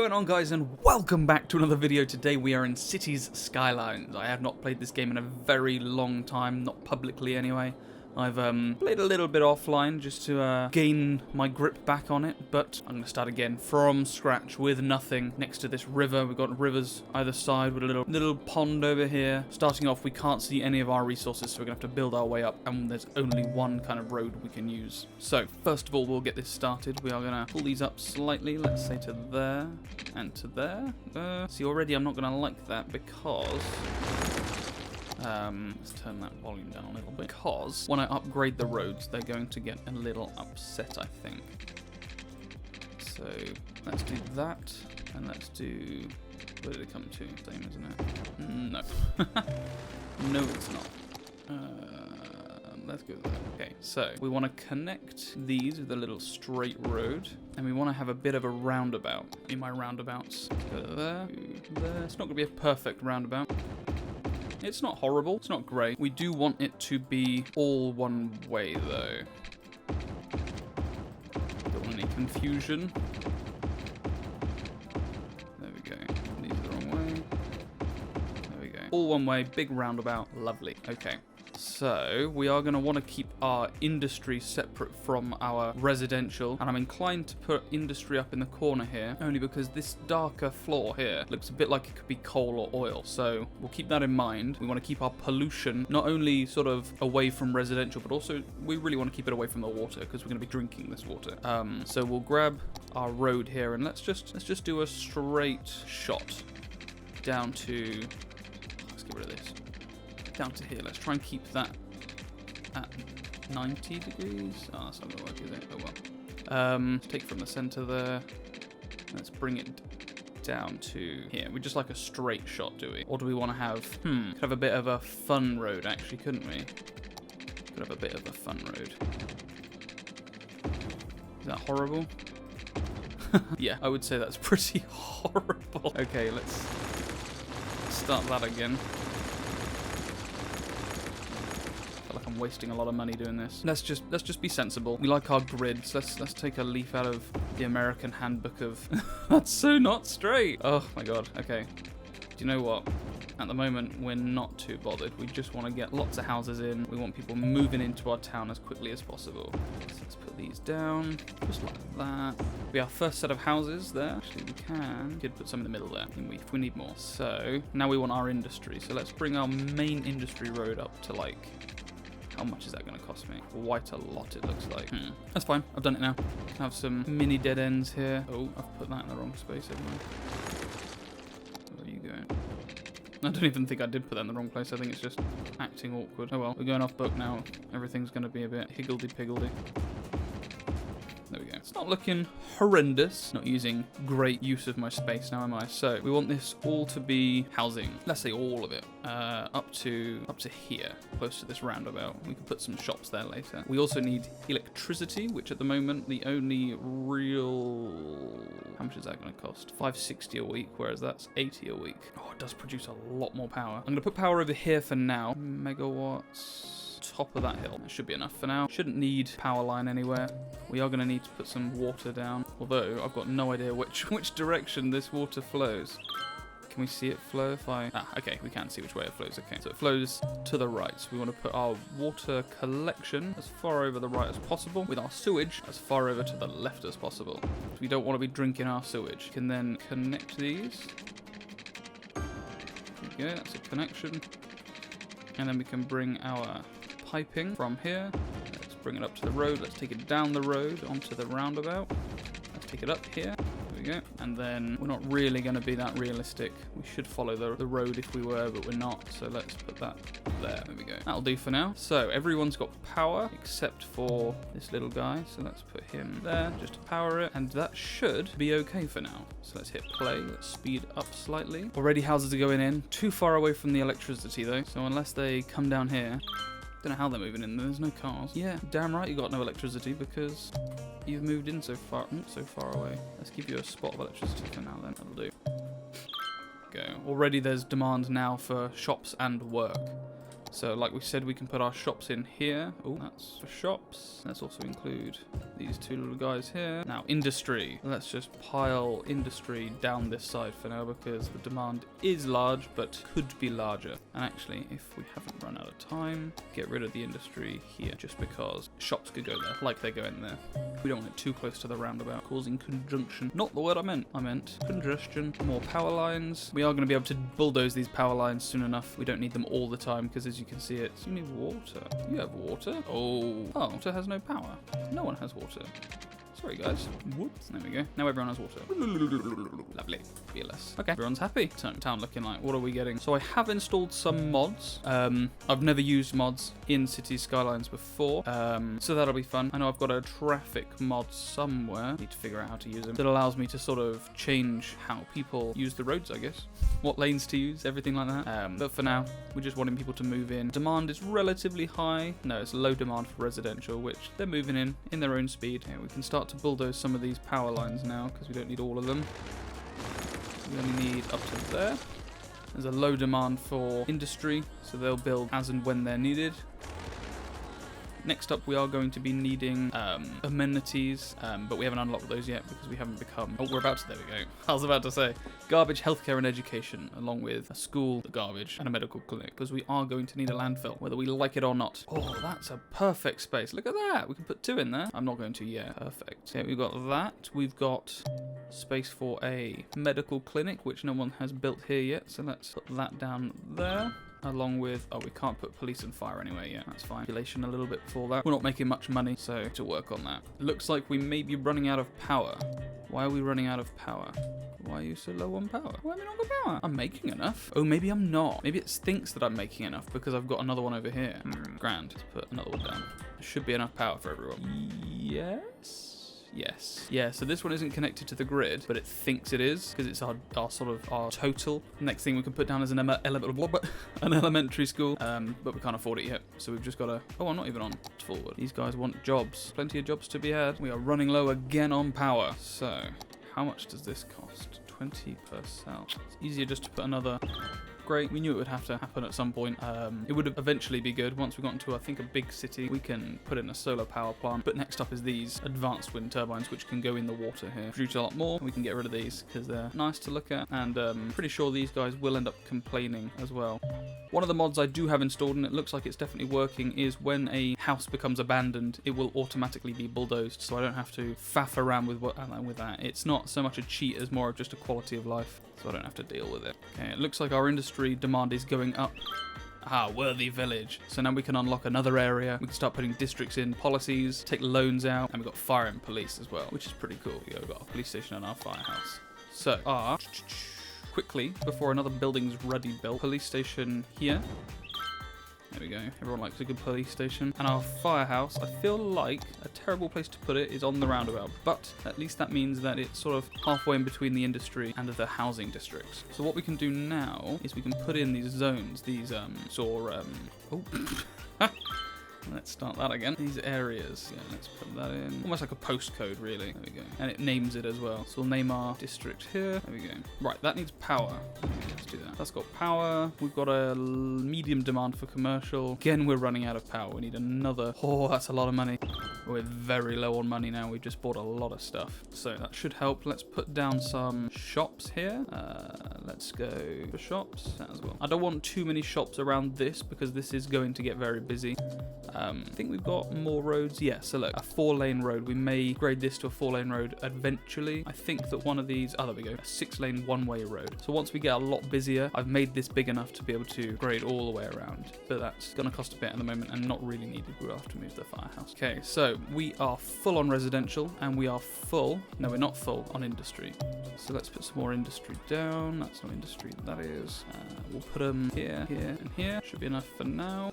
going on, guys, and welcome back to another video. Today we are in Cities Skylines. I have not played this game in a very long time, not publicly anyway. I've played a little bit offline just to gain my grip back on it, but I'm going to start again from scratch with nothing next to this river. We've got rivers either side with a little pond over here. Starting off, we can't see any of our resources, so we're going to have to build our way up, and there's only one kind of road we can use. So, first of all, we'll get this started. We are going to pull these up slightly, let's say to there and to there. See, already I'm not going to like that because... let's turn that volume down a little bit, because when I upgrade the roads, they're going to get a little upset, I think. So let's do that, and let's do, where did it come to? Same, isn't it? No. No, it's not. Let's go there. Okay, so we want to connect these with a little straight road, and we want to have a bit of a roundabout. In my roundabouts, go there, there. It's not going to be a perfect roundabout. It's not horrible, it's not great. We do want it to be all one way, though. Don't want any confusion. There we go. These are the wrong way. There we go. All one way, big roundabout, lovely. Okay. So, we are going to want to keep our industry separate from our residential, and I'm inclined to put industry up in the corner here, only because this darker floor here looks a bit like it could be coal or oil, so we'll keep that in mind. We want to keep our pollution not only sort of away from residential, but also we really want to keep it away from the water, because we're going to be drinking this water. So we'll grab our road here, and let's just do a straight shot down to, let's get rid of this. Down to here. Let's try and keep that at 90 degrees. Oh, that's not going to work, is it? Oh well. Let's take it from the center there. Let's bring it down to here. We just like a straight shot, do we? Or do we want to have... could have a bit of a fun road, actually, couldn't we? Could have a bit of a fun road. Is that horrible? Yeah, I would say that's pretty horrible. Okay, let's start that again. I'm wasting a lot of money doing this. Let's just be sensible. We like our grids. Let's take a leaf out of the American handbook of that's so not straight. Oh my god. Okay. Do you know what? At the moment, we're not too bothered. We just want to get lots of houses in. We want people moving into our town as quickly as possible. So let's put these down, just like that. We have our first set of houses there. Actually, we could put some in the middle there if we need more. So now we want our industry. So let's bring our main industry road up to like... How much is that going to cost me? Quite a lot, it looks like. That's fine. I've done it now. Can have some mini dead ends here. Oh, I've put that in the wrong space, haven't I? Where are you going? I don't even think I did put that in the wrong place. I think it's just acting awkward. Oh well, we're going off book now. Everything's going to be a bit higgledy-piggledy. There we go. It's not looking horrendous. Not using great use of my space now, am I? So we want this all to be housing. Let's say all of it. Up to here, close to this roundabout. We can put some shops there later. We also need electricity, which at the moment the only real... How much is that going to cost? $5.60 a week, whereas that's 80 a week. Oh, it does produce a lot more power. I'm going to put power over here for now. Megawatts. Top of that hill. That should be enough for now. Shouldn't need power line anywhere. We are going to need to put some water down, although I've got no idea which direction this water flows. Can we see it flow if I... Ah, okay, we can see which way it flows. Okay, so it flows to the right. So we want to put our water collection as far over the right as possible, with our sewage as far over to the left as possible. We don't want to be drinking our sewage. We can then connect these. There we go, that's a connection. And then we can bring our piping from here. Let's bring it up to the road. Let's take it down the road onto the roundabout. Let's take it up here. There we go. And then we're not really going to be that realistic. We should follow the road if we were, but we're not. So let's put that there. There we go. That'll do for now. So everyone's got power except for this little guy. So let's put him there just to power it. And that should be okay for now. So let's hit play. Let's speed up slightly. Already houses are going in. Too far away from the electricity though. So unless they come down here, don't know how they're moving in. There's no cars. Yeah, damn right you got no electricity because you've moved in so far away. Let's give you a spot of electricity for now then. That'll do. Go. Already there's demand now for shops and work. So like we said, we can put our shops in here. Oh, that's for shops. Let's also include these two little guys here. Now, industry. Let's just pile industry down this side for now because the demand is large, but could be larger. And actually, if we haven't run out of time, get rid of the industry here just because shops could go there, like they're going there. We don't want it too close to the roundabout, causing conjunction. Not the word I meant. I meant congestion. More power lines. We are going to be able to bulldoze these power lines soon enough. We don't need them all the time because as you can see it, you need water. You have water? Oh, water has no power. No one has water. Sorry guys. Whoops. There we go. Now everyone has water. Lovely. Fearless. Okay, everyone's happy. Town looking like. What are we getting? So I have installed some mods. I've never used mods in Cities Skylines before. So that'll be fun. I know I've got a traffic mod somewhere. Need to figure out how to use them. That allows me to sort of change how people use the roads, I guess. What lanes to use, everything like that. But for now, we're just wanting people to move in. Demand is relatively high. No, it's low demand for residential, which they're moving in their own speed. Yeah, we can start to bulldoze some of these power lines now because we don't need all of them. We only need up to there. There's a low demand for industry, so they'll build as and when they're needed. Next up, we are going to be needing amenities, but we haven't unlocked those yet because we haven't become... Oh, we're about to... There we go. I was about to say garbage, healthcare, and education, along with a school, garbage, and a medical clinic, because we are going to need a landfill, whether we like it or not. Oh, that's a perfect space. Look at that. We can put 2 in there. I'm not going to yet. Perfect. Yeah, we've got that. We've got space for a medical clinic, which no one has built here yet, so let's put that down there. Along with, we can't put police and fire anyway yet. That's fine. Population a little bit before that. We're not making much money, so to work on that. Looks like we may be running out of power. Why are we running out of power? Why are you so low on power? Why am I not got power? I'm making enough. Oh, maybe I'm not. Maybe it thinks that I'm making enough because I've got another one over here. Grand. Let's put another one down. There should be enough power for everyone. Yes. Yes. Yeah, so this one isn't connected to the grid, but it thinks it is because it's our total. Next thing we can put down is an elementary school, but we can't afford it yet. So we've just got to... Oh, I'm not even on forward. These guys want jobs. Plenty of jobs to be had. We are running low again on power. So how much does this cost? 20 per cell. It's easier just to put another... Great. We knew it would have to happen at some point. It would eventually be good. Once we got into, I think, a big city, we can put in a solar power plant. But next up is these advanced wind turbines, which can go in the water here. Produce a lot more. We can get rid of these because they're nice to look at. And pretty sure these guys will end up complaining as well. One of the mods I do have installed, and it looks like it's definitely working, is when a house becomes abandoned, it will automatically be bulldozed. So I don't have to faff around with that. It's not so much a cheat as more of just a quality of life. So I don't have to deal with it. Okay, it looks like our industry demand is going up. Ah, worthy village. So now we can unlock another area. We can start putting districts in, policies, take loans out, and we've got fire and police as well, which is pretty cool. We've got a police station and our firehouse. So, quickly, before another building's ready built, police station here. There we go. Everyone likes a good police station. And our firehouse, I feel like a terrible place to put it is on the roundabout. But at least that means that it's sort of halfway in between the industry and the housing districts. So what we can do now is we can put in these zones, let's start that again. These areas. Yeah, let's put that in. Almost like a postcode, really. There we go. And it names it as well. So we'll name our district here. There we go. Right, that needs power. Let's do that. That's got power. We've got a medium demand for commercial. Again, we're running out of power. We need another. Oh, that's a lot of money. We're very low on money now. We've just bought a lot of stuff. So that should help. Let's put down some shops here. Let's go for shops as well. I don't want too many shops around this because this is going to get very busy. I think we've got more roads. Yeah, so look, a 4-lane road. We may grade this to a 4-lane road eventually. I think that one of these, there we go, a 6-lane one-way road. So once we get a lot busier, I've made this big enough to be able to grade all the way around. But that's going to cost a bit at the moment and not really needed. We'll have to move the firehouse. Okay, so we are full on residential and we are full, no, we're not full on industry. So let's put some more industry down. That's not industry, that is. We'll put them here, here, and here. Should be enough for now.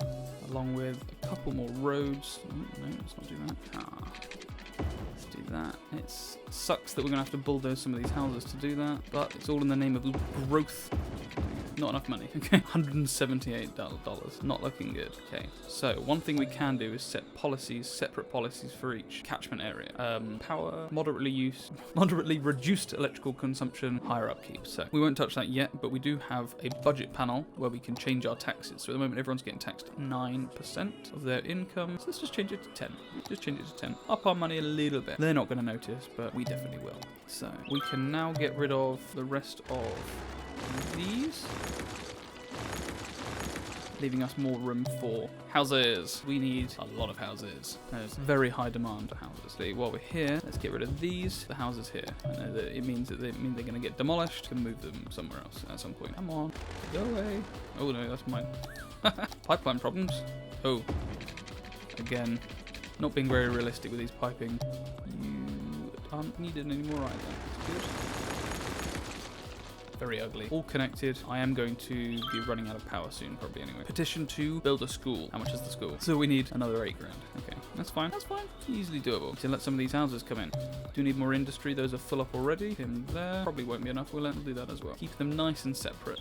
Along with a couple more roads. Oh, no, let's not do that. Let's do that. It sucks that we're going to have to bulldoze some of these houses to do that, but it's all in the name of growth. not enough money. Okay, $178. Not looking good. Okay, so one thing we can do is set policies, separate policies for each catchment area. Power, moderately reduced electrical consumption, higher upkeep. So we won't touch that yet, but we do have a budget panel where we can change our taxes. So at the moment, everyone's getting taxed 9% of their income. So let's just change it to 10. Just change it to 10. Up our money a little bit. They're not going to notice, but we definitely will. So we can now get rid of the rest of these, leaving us more room for houses. We need a lot of houses. There's very high demand for houses. So while we're here, let's get rid of these. The houses here. I know that it means that they're going to get demolished. Can move them somewhere else at some point. Come on, go away. Oh no, that's mine. Pipeline problems. Oh, again, not being very realistic with these piping. You aren't needed anymore either. That's good. Very ugly. All connected. I am going to be running out of power soon, probably anyway. Petition to build a school. How much is the school? So we need another 8 grand. Okay, that's fine. That's fine. Easily doable. So let some of these houses come in. Do need more industry. Those are full up already. Him there. Probably won't be enough. We'll do that as well. Keep them nice and separate.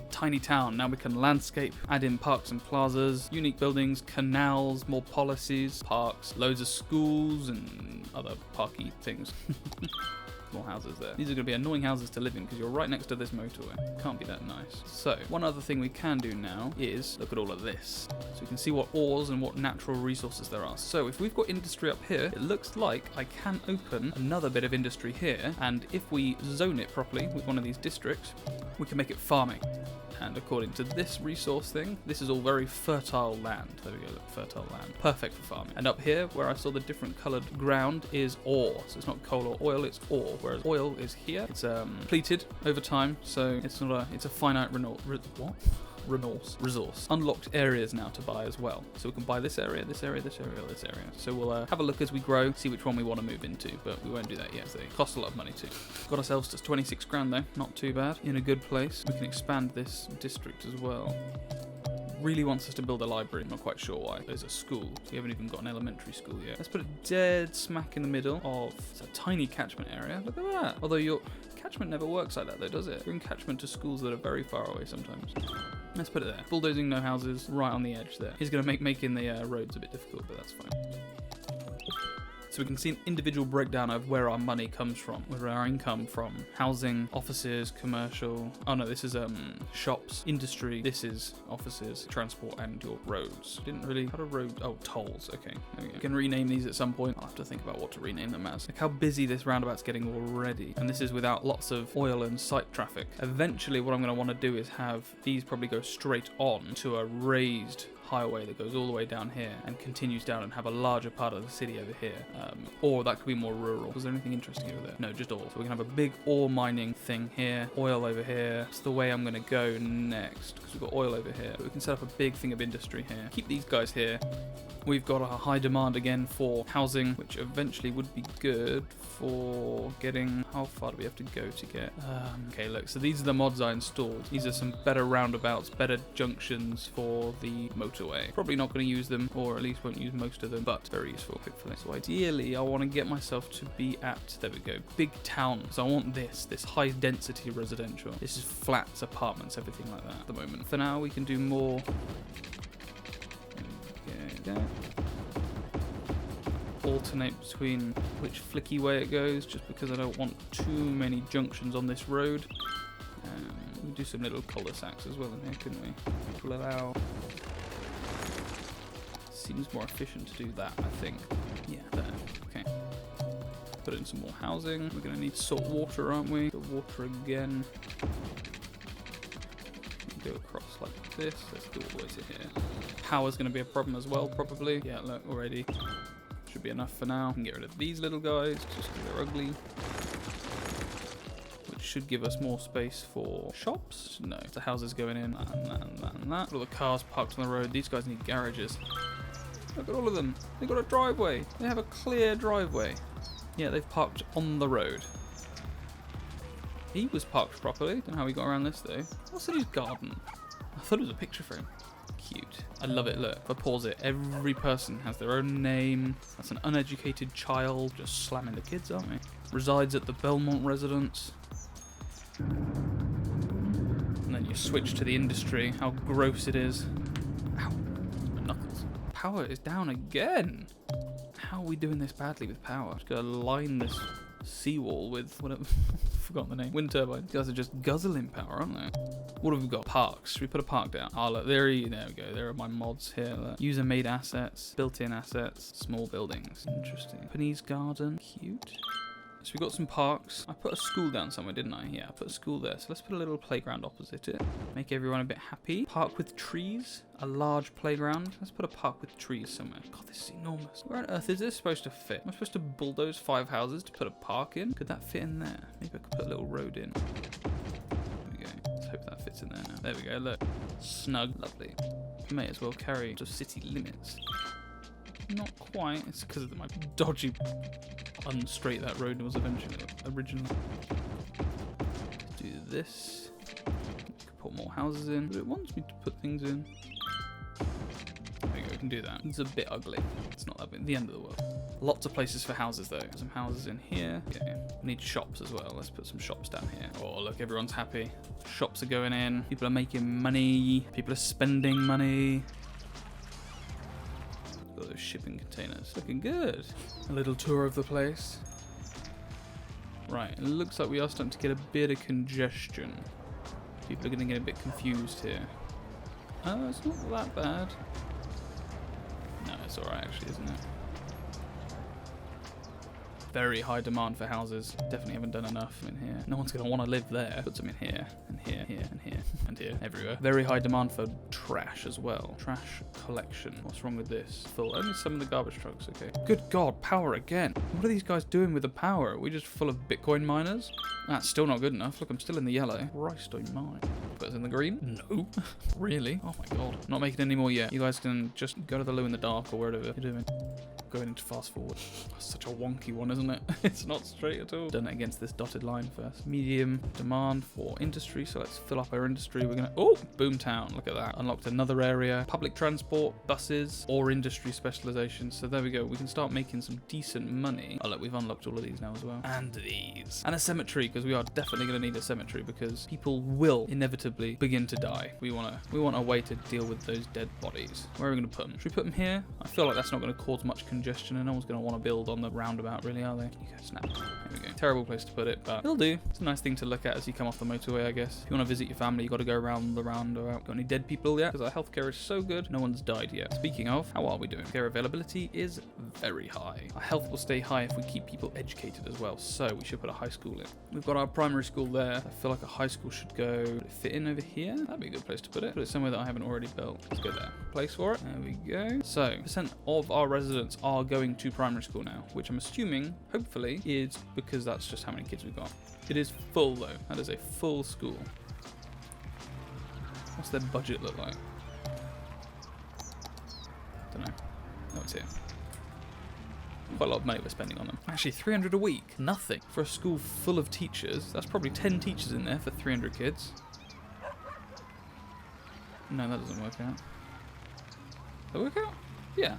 Tiny town. Now we can landscape, add in parks and plazas, unique buildings, canals, more policies, parks, loads of schools and other parky things. More houses there. These are going to be annoying houses to live in because you're right next to this motorway. Can't be that nice. So one other thing we can do now is look at all of this. So we can see what ores and what natural resources there are. So if we've got industry up here, it looks like I can open another bit of industry here. And if we zone it properly with one of these districts, we can make it farming. And according to this resource thing, this is all very fertile land. There we go, look, fertile land. Perfect for farming. And up here, where I saw the different coloured ground, is ore. So it's not coal or oil, it's ore. Whereas oil is here. It's depleted over time, so it's not it's a finite resource. Unlocked areas now to buy as well. So we can buy this area, this area, this area, this area. So we'll have a look as we grow, see which one we want to move into, but we won't do that yet. So they cost a lot of money too. Got ourselves to 26 grand though, not too bad. In a good place. We can expand this district as well. Really wants us to build a library. I'm not quite sure why. There's a school. We haven't even got an elementary school yet. Let's put it dead smack in the middle of it's a tiny catchment area. Look at that. Although your catchment never works like that though, does it? You're in catchment to schools that are very far away sometimes. Let's put it there. Bulldozing, no houses, right on the edge there. He's going to make making the roads a bit difficult, but that's fine. So we can see an individual breakdown of where our money comes from, where our income from. Housing, offices, commercial. Oh no, this is shops, industry. This is offices, transport, and your roads. Didn't really, how do road, oh, tolls. Okay, there we go. We can rename these at some point. I'll have to think about what to rename them as. Look how busy this roundabout's getting already. And this is without lots of oil and site traffic. Eventually, what I'm going to want to do is have these probably go straight on to a raised highway that goes all the way down here and continues down and have a larger part of the city over here. Or that could be more rural. Was there anything interesting over there? No, just ore. So we can have a big ore mining thing here, oil over here. That's the way I'm going to go next because we've got oil over here. But we can set up a big thing of industry here. Keep these guys here. We've got a high demand again for housing, which eventually would be good for getting... How far do we have to go to get... okay, look, so these are the mods I installed. These are some better roundabouts, better junctions for the motorway. Probably not going to use them, or at least won't use most of them, but very useful, hopefully. So ideally, I want to get myself to be at... There we go. Big towns. I want this high-density residential. This is flats, apartments, everything like that at the moment. For now, we can do more... Okay. Alternate between which flicky way it goes, just because I don't want too many junctions on this road. We do some little cul-de-sacs as well in here, couldn't we? We'll allow... Seems more efficient to do that, I think. Yeah, there. Okay. Put in some more housing. We're going to need salt water, aren't we? The water again. Go across like this. Let's go all the way to here. Power's going to be a problem as well, probably. Yeah, look, already. Should be enough for now. We can get rid of these little guys, just because they're ugly. Which should give us more space for shops. No, the houses going in, that and that and that and that. All the cars parked on the road. These guys need garages. Look at all of them. They've got a driveway. They have a clear driveway. Yeah, they've parked on the road. He was parked properly. Don't know how we got around this though. What's in his garden? I thought it was a picture frame. Cute. I love it. Look, if I pause it, every person has their own name. That's an uneducated child. Just slamming the kids, aren't we? Resides at the Belmont residence. And And then you switch to the industry. How gross it is. Ow. My knuckles. Power is down again. How are we doing this badly with power? Just gotta line this seawall with whatever. Forgot the name. Wind turbines. These guys are just guzzling power, aren't they? What have we got? Parks. Should we put a park down? Oh, look, there we go. There are my mods here. Look. User-made assets, built-in assets, small buildings. Interesting. Japanese garden. Cute. So we got some parks. I put a school down somewhere, didn't I? Yeah, I put a school there. So let's put a little playground opposite it. Make everyone a bit happy. Park with trees. A large playground. Let's put a park with trees somewhere. God, this is enormous. Where on earth is this supposed to fit? Am I supposed to bulldoze 5 houses to put a park in? Could that fit in there? Maybe I could put a little road in. There we go. Let's hope that fits in there now. There we go, look. Snug. Lovely. May as well carry to city limits. Not quite. It's because of my dodgy, unstraight that road was originally. Do this. Could put more houses in, but it wants me to put things in. There we go. We can do that. It's a bit ugly. It's not that big. The end of the world. Lots of places for houses though. Some houses in here. Okay. We need shops as well. Let's put some shops down here. Oh look, everyone's happy. Shops are going in. People are making money. People are spending money. Got those shipping containers. Looking good. A little tour of the place. Right, it looks like we are starting to get a bit of congestion. People are going to get a bit confused here. Oh, it's not that bad. No, it's alright actually, isn't it? Very high demand for houses. Definitely haven't done enough in here. No one's going to want to live there. Put some in here, and here, and here, and here, everywhere. Very high demand for trash as well. Trash collection. What's wrong with this? Full. Only some of the garbage trucks, okay. Good God, power again. What are these guys doing with the power? Are we just full of Bitcoin miners? That's still not good enough. Look, I'm still in the yellow. Christ, I might. Put us in the green? No. Really? Oh my God. Not making any more yet. You guys can just go to the loo in the dark or wherever you're doing. Going into fast forward. Such a wonky one, isn't it? It's not straight at all. Done it against this dotted line first. Medium demand for industry, so let's fill up our industry. We're gonna, oh, Boomtown, look at that. Unlocked another area. Public transport, buses, or industry specialization. So there we go. We can start making some decent money. Oh look, we've unlocked all of these now as well. And these. And a cemetery, because we are definitely gonna need a cemetery because people will inevitably begin to die. We want a way to deal with those dead bodies. Where are we gonna put them? Should we put them here? I feel like that's not gonna cause much congestion and no one's going to want to build on the roundabout really, are they? You go, snap. There we go. Terrible place to put it, but it'll do. It's a nice thing to look at as you come off the motorway, I guess. If you want to visit your family, you got to go around the roundabout. Got any dead people yet? Because our healthcare is so good, no one's died yet. Speaking of, how are we doing? Care availability is very high. Our health will stay high if we keep people educated as well, so we should put a high school in. We've got our primary school there. I feel like a high school should go. Would it fit in over here? That'd be a good place to put it. Put it somewhere that I haven't already built. Let's go there. Place for it. There we go. So, percent of our residents are going to primary school now, which I'm assuming, hopefully, is because that's just how many kids we've got. It is full though. That is a full school. What's their budget look like? Don't know. No, it's here. Quite a lot of money we're spending on them. Actually, 300 a week. Nothing. For a school full of teachers, that's probably 10 teachers in there for 300 kids. No, that doesn't work out. Does that work out? Yeah.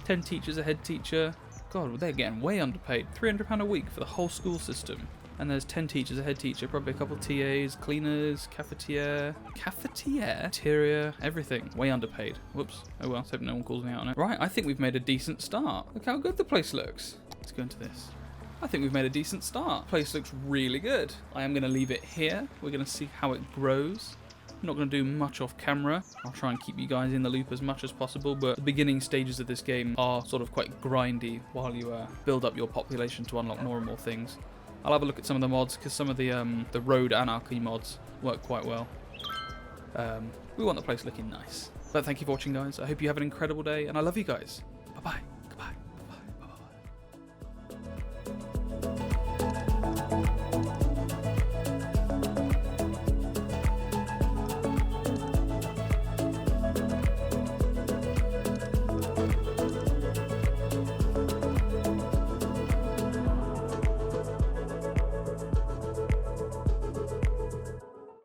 10 teachers, a head teacher. God, they're getting way underpaid. £300 a week for the whole school system. And there's 10 teachers, a head teacher, probably a couple of TAs, cleaners, cafetiere, interior, everything. Way underpaid. Whoops. Oh well, let's hope no one calls me out on it. Right, I think we've made a decent start. Look how good the place looks. Let's go into this. I think we've made a decent start. The place looks really good. I am going to leave it here. We're going to see how it grows. I'm not going to do much off camera. I'll try and keep you guys in the loop as much as possible, but the beginning stages of this game are sort of quite grindy while you build up your population to unlock more and more things. I'll have a look at some of the mods because some of the road anarchy mods work quite well. We want the place looking nice. But thank you for watching, guys. I hope you have an incredible day, and I love you guys. Bye-bye.